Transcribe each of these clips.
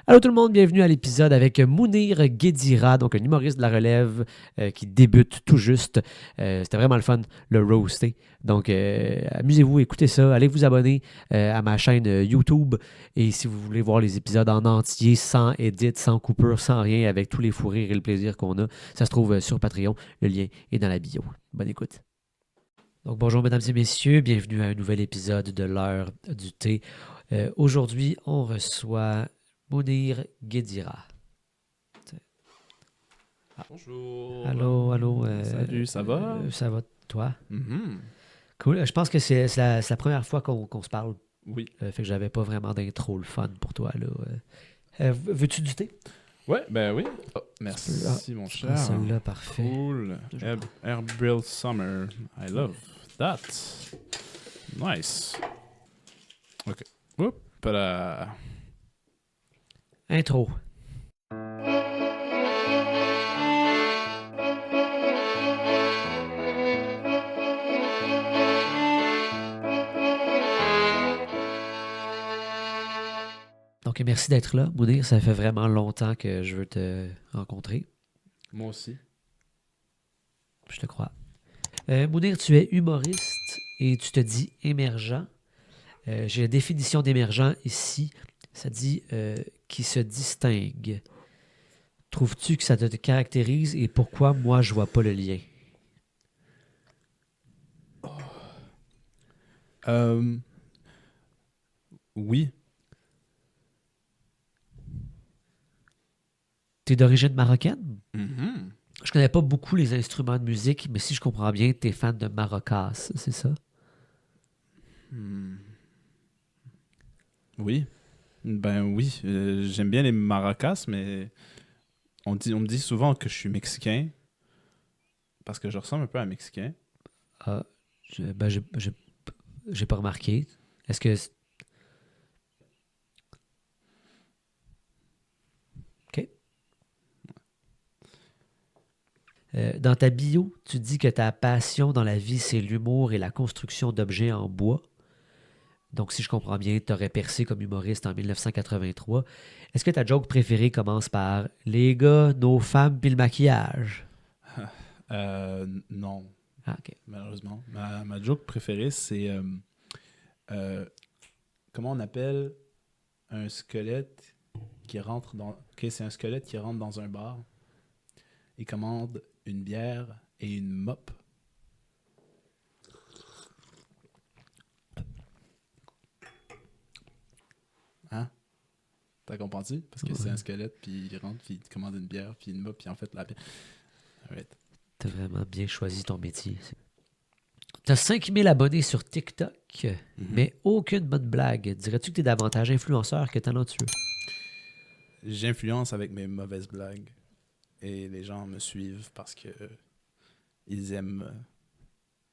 Allô tout le monde, bienvenue à l'épisode avec Mounir Guédira, donc un humoriste de la relève qui débute tout juste. C'était vraiment le fun, le roaster. Donc amusez-vous, écoutez ça, allez vous abonner à ma chaîne YouTube. Et si vous voulez voir les épisodes en entier, sans edit, sans coupure, sans rien, avec tous les fous rires et le plaisir qu'on a, ça se trouve sur Patreon. Le lien est dans la bio. Bonne écoute. Donc bonjour mesdames et messieurs, bienvenue à un nouvel épisode de l'heure du thé. Aujourd'hui, on reçoit Mounir Guédira. Ah. Bonjour. Allô. Salut, ça va? Ça va, toi? Mhm. Cool. Je pense que c'est la première fois qu'on se parle. Oui. Fait que j'avais pas vraiment d'intro le fun pour toi. Là. Veux-tu du thé? Ouais, ben oui. Oh, Tu merci, peux- mon tu prends cher. celle-là, parfait. Cool. Je Herbril Summer. I love that. Nice. OK. Oups là. Intro. Donc, merci d'être là, Mounir. Ça fait vraiment longtemps que je veux te rencontrer. Moi aussi. Je te crois. Mounir, tu es humoriste et tu te dis émergent. J'ai la définition d'émergent ici. Ça dit qui se distingue. Trouves-tu que ça te caractérise et pourquoi moi je vois pas le lien? Euh, oui. T'es d'origine marocaine? Mhm. Je connais pas beaucoup les instruments de musique, mais si je comprends bien, t'es fan de maracas, c'est ça? Hmm. Oui. Ben oui. J'aime bien les maracas, mais on me dit souvent que je suis mexicain parce que je ressemble un peu à un Mexicain. Ah, ben, j'ai pas remarqué. Est-ce que... OK. Dans ta bio, tu dis que ta passion dans la vie, c'est l'humour et la construction d'objets en bois. Donc, si je comprends bien, tu aurais percé comme humoriste en 1983. Est-ce que ta joke préférée commence par les gars, nos femmes, puis le maquillage? Non, Ah, OK. malheureusement. Ma joke préférée, c'est euh, comment on appelle un squelette qui rentre dans. Ok, c'est un squelette qui rentre dans un bar et commande une bière et une mop. Hein? T'as compris? Parce que c'est un squelette, puis il rentre, puis il commande une bière, puis une mop, puis en fait la bière. Alright. T'as vraiment bien choisi ton métier. T'as 5000 abonnés sur TikTok, mais aucune bonne blague. Dirais-tu que t'es davantage influenceur que talentueux? J'influence avec mes mauvaises blagues et les gens me suivent parce que ils aiment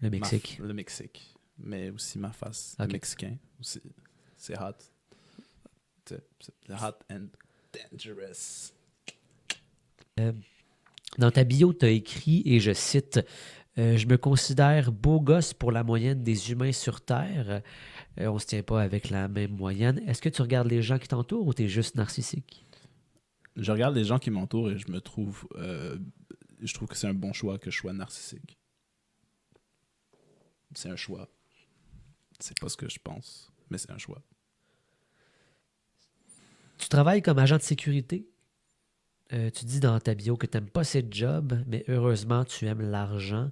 Le Mexique. le Mexique, mais aussi ma face. Ok. Le Mexicain aussi. C'est hot. C'est hot and dangerous. Dans ta bio, t'as écrit, et je cite, je me considère beau gosse pour la moyenne des humains sur Terre. On se tient pas avec la même moyenne. Est-ce que tu regardes les gens qui t'entourent ou t'es juste narcissique? Je regarde les gens qui m'entourent et je trouve que c'est un bon choix que je sois narcissique. C'est un choix. C'est pas ce que je pense, mais c'est un choix. Tu travailles comme agent de sécurité. Tu dis dans ta bio que tu n'aimes pas cette job, mais heureusement, tu aimes l'argent.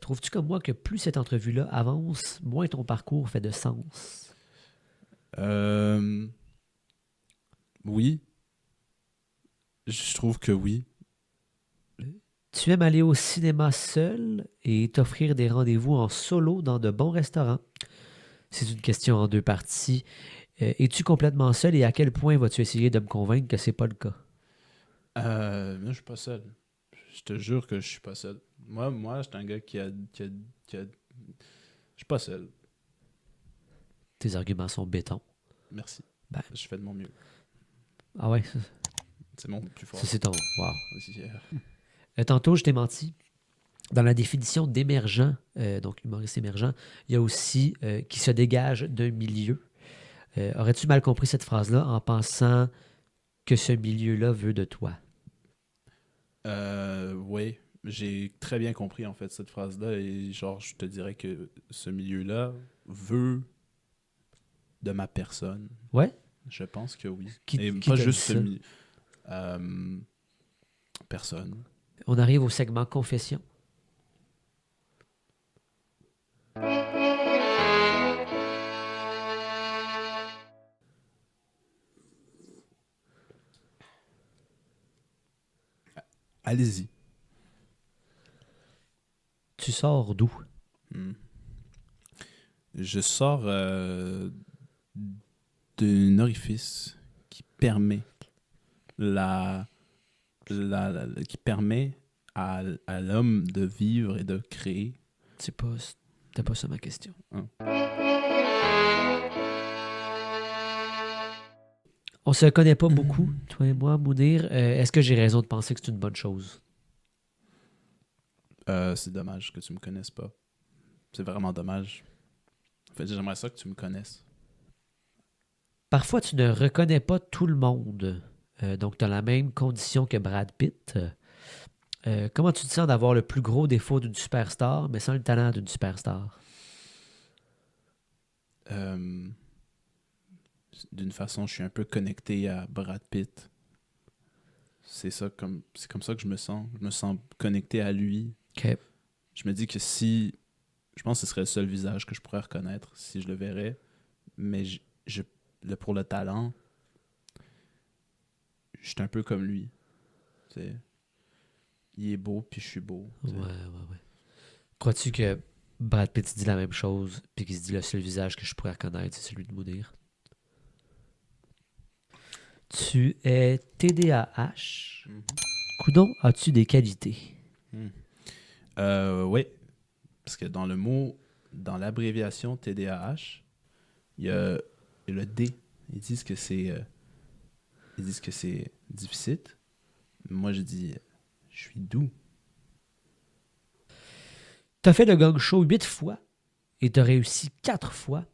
Trouves-tu comme moi que plus cette entrevue-là avance, moins ton parcours fait de sens? Oui. Je trouve que oui. Tu aimes aller au cinéma seul et t'offrir des rendez-vous en solo dans de bons restaurants. C'est une question en deux parties. Es-tu complètement seul et à quel point vas-tu essayer de me convaincre que c'est pas le cas? Moi, je suis pas seul. Je te jure que je suis pas seul. Moi, je suis un gars qui a. Je suis pas seul. Tes arguments sont béton. Merci. Ben. Je fais de mon mieux. Ah ouais, C'est mon plus fort. ça c'est ton... Wow. Yeah. Tantôt, je t'ai menti. Dans la définition d'émergent, donc humoriste émergent, il y a aussi qui se dégage d'un milieu. Aurais-tu mal compris cette phrase-là en pensant que ce milieu-là veut de toi? Oui, j'ai très bien compris en fait cette phrase-là et genre je te dirais que ce milieu-là veut de ma personne. Ouais? Je pense que oui. Qui, Et qui pas t'a dit juste ça? personne. On arrive au segment confession. Allez-y. Tu sors d'où? Hmm. Je sors d'un orifice qui permet qui permet à l'homme de vivre et de créer. C'est pas, C'était pas ça ma question. Hein. On se connaît pas beaucoup, toi et moi, Mounir. Est-ce que j'ai raison de penser que c'est une bonne chose? C'est dommage que tu me connaisses pas. C'est vraiment dommage. En fait, j'aimerais ça que tu me connaisses. Parfois, tu ne reconnais pas tout le monde. Donc, tu as la même condition que Brad Pitt. Comment tu te sens d'avoir le plus gros défaut d'une superstar, mais sans le talent d'une superstar? Euh, D'une façon, je suis un peu connecté à Brad Pitt. C'est comme ça que je me sens. Je me sens connecté à lui. OK. Je me dis que je pense que ce serait le seul visage que je pourrais reconnaître si je le verrais. Mais pour le talent, je suis un peu comme lui. Tu sais. Il est beau, puis je suis beau. Tu Ouais, sais. ouais. Crois-tu que Brad Pitt se dit la même chose, puis qu'il se dit le seul visage que je pourrais reconnaître, c'est celui de Mounir? Tu es TDAH. Mhm. Coudon, as-tu des qualités? Hmm. Oui, parce que dans l'abréviation TDAH, il y a le D. Ils disent que c'est difficile. Moi, je dis, je suis doux. T'as fait le gang show 8 fois et t'as réussi 4 fois.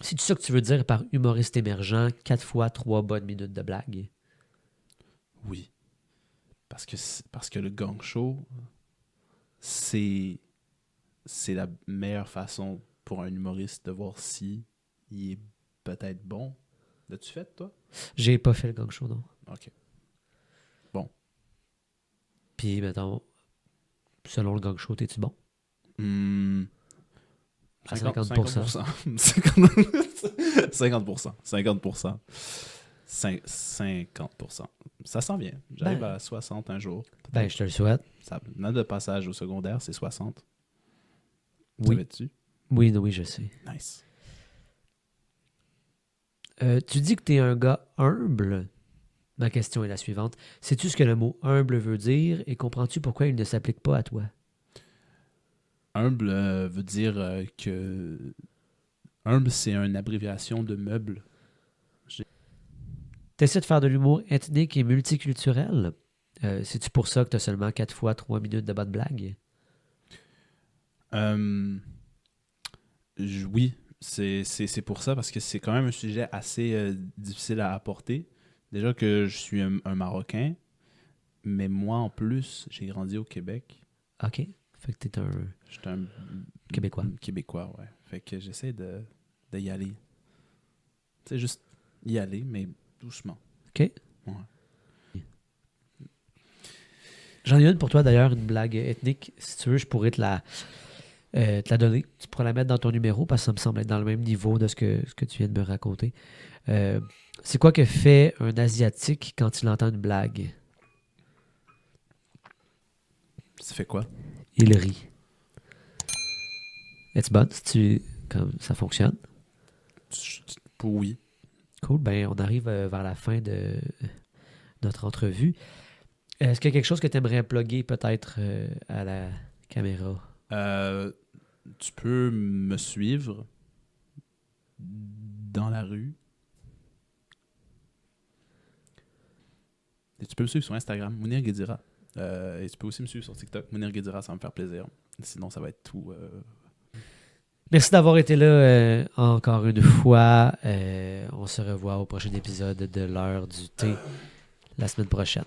C'est ça que tu veux dire par humoriste émergent, 4 fois 3 bonnes minutes de blague? Oui, parce que le gang show, c'est c'est la meilleure façon pour un humoriste de voir si il est peut-être bon. L'as-tu fait, toi? J'ai pas fait le gang show, non. OK. Bon. Puis, mettons, selon le gang show, t'es-tu bon? Hmm, À 50%. 50%. 50%. 50%. 50%. Ça s'en vient. J'arrive Ben, à 60 un jour. ben, je te le souhaite. Note de passage au secondaire, c'est 60. Oui. Savais-tu? Oui, oui, je sais. Nice. Tu dis que t'es un gars humble. Ma question est la suivante. Sais-tu ce que le mot humble veut dire et comprends-tu pourquoi il ne s'applique pas à toi? Humble veut dire que... Humble, c'est une abréviation de meuble. T'essaies de faire de l'humour ethnique et multiculturel. C'est-tu pour ça que t'as seulement 4 fois 3 minutes de bonne blague? Euh, oui, c'est pour ça, parce que c'est quand même un sujet assez difficile à apporter. Déjà que je suis un Marocain, mais moi, en plus, j'ai grandi au Québec. OK. Fait que t'es un J'étais un Québécois. Québécois, ouais. Fait que j'essaie de y aller. Tu sais, juste y aller, mais doucement. OK. Ouais. J'en ai une pour toi d'ailleurs, une blague ethnique. Si tu veux, je pourrais te la donner. Tu pourras la mettre dans ton numéro parce que ça me semble être dans le même niveau de ce que tu viens de me raconter. Euh, c'est quoi que fait un Asiatique quand il entend une blague? Ça fait quoi? Il rit. Est-ce bonne? Si comme ça fonctionne? Oui. Cool. Ben, on arrive vers la fin de notre entrevue. Est-ce qu'il y a quelque chose que tu aimerais plugger peut-être à la caméra? Euh, Tu peux me suivre dans la rue. Et tu peux me suivre sur Instagram, Mounir Guedira. Et tu peux aussi me suivre sur TikTok, Mounir Guedira, ça va me faire plaisir. Sinon, ça va être tout. Merci d'avoir été là encore une fois. On se revoit au prochain épisode de l'heure du thé la semaine prochaine.